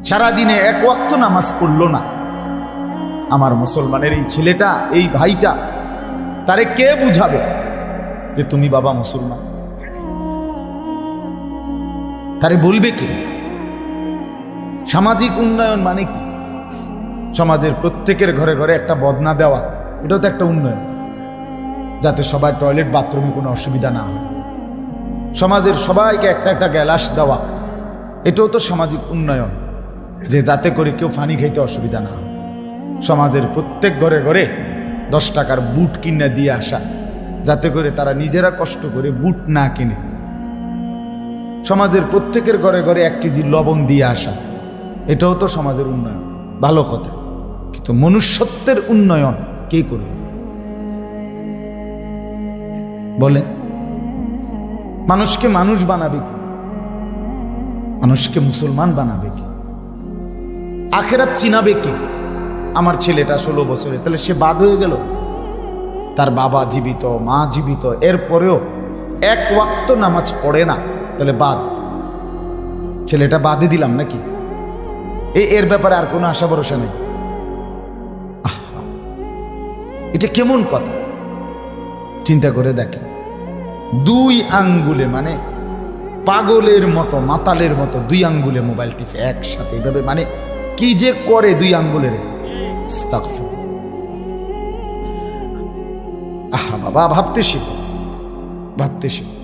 সারাদিনে এক ওয়াক্ত নামাজ পড়লো না, আমার মুসলমানের এই ছেলেটা, এই ভাইটা, তারে কে বুঝাবে যে তুমি বাবা মুসলমান? তারে বলবে কে? সামাজিক উন্নয়ন মানে কি? সমাজের প্রত্যেকের ঘরে ঘরে একটা বদনা দেওয়া, এটাও তো একটা উন্নয়ন, যাতে সবাই টয়লেট বাথরুমে কোনো অসুবিধা না হয়। সমাজের সবাইকে একটা একটা গ্যালাস দেওয়া, এটাও তো সামাজিক উন্নয়ন, যে যাতে করে কেউ পানি খাইতে অসুবিধা না হয়। সমাজের প্রত্যেক ঘরে ঘরে 10 টাকার বুট কিনে দিয়ে আসা, যাতে করে তারা নিজেরা কষ্ট করে বুট না কিনে। সমাজের প্রত্যেকের ঘরে ঘরে 1 কেজি লবণ দিয়ে আসা, এটাও তো সমাজের উন্নয়ন, ভালো কথা। কিন্তু মনুষ্যত্বের উন্নয়ন কে করবে বলে? মানুষকে মানুষ বানাবে কি? মানুষকে মুসলমান বানাবে কি? আখেরাত চিনাবে কি? আমার ছেলেটা 16 বছরে, তাহলে সে বাদ হয়ে গেল? তার বাবা জীবিত, মা জীবিত, এরপরেও 1 ওয়াক্ত নামাজ পড়ে না, তাহলে বাদ। ছেলেটা বাদে দিলাম নাকি? এর ব্যাপারে আর কোনো আশা ভরসা নেই। এটা কেমন কথা? চিন্তা করে দেখেন, 2 আঙ্গুলে, মানে পাগলের মতো, মাতালের মতো 2 আঙ্গুলে মোবাইল টিপে একসাথে এইভাবে, মানে কি যে করে 2 আঙ্গুলের। আহা বাবা, ভাবতে শিখো, ভাবতে শিখো।